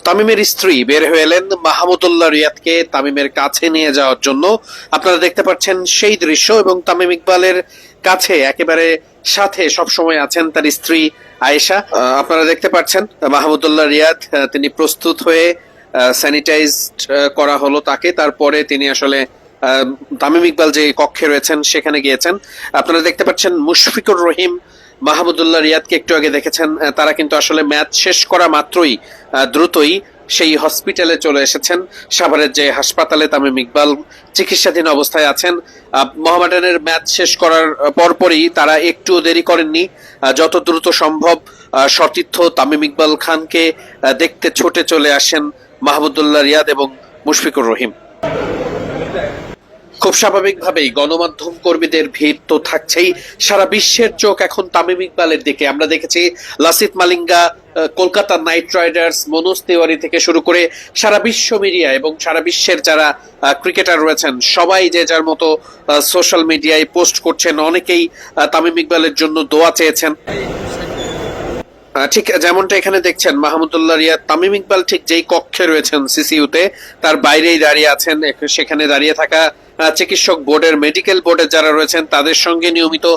তামিমের স্ত্রী বের হয়ে এলেন মাহমুদুল্লাহ রিয়াদকে তামিমের কাছে নিয়ে যাওয়ার জন্য। আপনারা দেখতে পাচ্ছেন সেই দৃশ্য, এবং তামিম ইকবালের কাছে একেবারে সাথে সবসময় আছেন তার স্ত্রী আয়েশা। আপনারা দেখতে পাচ্ছেন মাহমুদুল্লাহ রিয়াদ তিনি প্রস্তুত হয়ে স্যানিটাইজড করা হলো তাকে, তারপরে তিনি আসলে তামিম ইকবাল যে কক্ষে রয়েছেন সেখানে গিয়েছেন। আপনারা দেখতে পাচ্ছেন মুশফিকুর রহিম, মাহমুদুল্লাহ রিয়াদকে একটু আগে দেখেছেন, তারা কিন্তু আসলে ম্যাচ শেষ করা মাত্রই দ্রুতই সেই হসপিটালে চলে এসেছেন। সাভারের যে হাসপাতালে তামিম ইকবাল চিকিৎসাধীন অবস্থায় আছেন। মোহামেডানের ম্যাচ শেষ করার পরপরই তারা একটু দেরি করেননি, যত দ্রুত সম্ভব সতীর্থ তামিম ইকবাল খানকে দেখতে ছুটে চলে আসেন মাহমুদুল্লাহ রিয়াদ এবং মুশফিকুর রহিম। খুব স্বাভাবিকভাবেই গণমাধ্যম কর্মীদের ভিড় তো থাকছেই, সারা বিশ্বের চোখ এখন তামিম ইকবালের দিকে। আমরা দেখেছি লাসিথ মালিঙ্গা, কলকাতা নাইট রাইডার্স, মনোজ তিওয়ারি থেকে শুরু করে সারা বিশ্ব মিডিয়া এবং সারা বিশ্বের যারা ক্রিকেটার রয়েছেন সবাই যে যার মতো সোশ্যাল মিডিয়ায় পোস্ট করছেন। অনেকেই তামিম ইকবালের জন্য দোয়া চেয়েছেন। ঠিক যেমনটা এখানে দেখছেন মাহমুদুল্লাহ রিয়াদ, তামিম ইকবাল ঠিক যেই কক্ষে রয়েছেন সিসিইউতে তার বাইরেই দাঁড়িয়ে আছেন। সেখানে দাঁড়িয়ে থাকা চিকিৎসক বোর্ডের, মেডিকেল বোর্ডের যারা রয়েছেন তাদের সঙ্গে নিয়মিত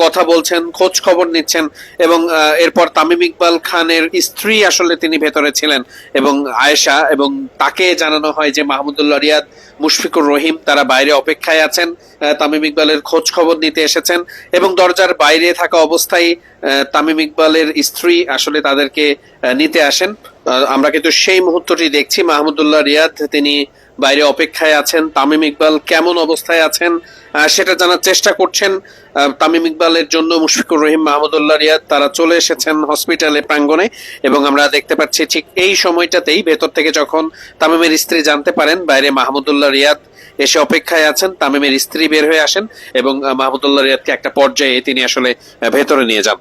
কথা বলছেন, খোঁজ খবর নিচ্ছেন। এবং এরপর তামিম ইকবাল খানের স্ত্রী আসলে তিনি ভেতরে ছিলেন এবং আয়েশা, এবং তাকে জানানো হয় যে মাহমুদুল্লাহ রিয়াদ, মুশফিকুর রহিম তারা বাইরে অপেক্ষায় আছেন, তামিম ইকবালের খোঁজ খবর নিতে এসেছেন। এবং দরজার বাইরে থাকা অবস্থায় তামিম ইকবালের স্ত্রী আসলে তাদেরকে নিতে আসেন। আমরা কিন্তু সেই মুহূর্তটি দেখছি, মাহমুদুল্লাহ রিয়াদ তিনি বাইরে অপেক্ষায় আছেন, তামিম ইকবাল কেমন অবস্থায় আছেন সেটা জানার চেষ্টা করছেন। তামিম ইকবালের জন্য মুশফিকুর রহিম, মাহমুদুল্লাহ রিয়াদ তারা চলে এসেছেন হসপিটালে প্রাঙ্গণে। এবং আমরা দেখতে পাচ্ছি ঠিক এই সময়টাতেই ভেতর থেকে যখন তামিমের স্ত্রী জানতে পারেন বাইরে মাহমুদুল্লাহ রিয়াদ এসে অপেক্ষায় আছেন, তামিমের স্ত্রী বের হয়ে আসেন এবং মাহমুদুল্লাহ রিয়াদকে একটা পর্যায়ে তিনি আসলে ভেতরে নিয়ে যান।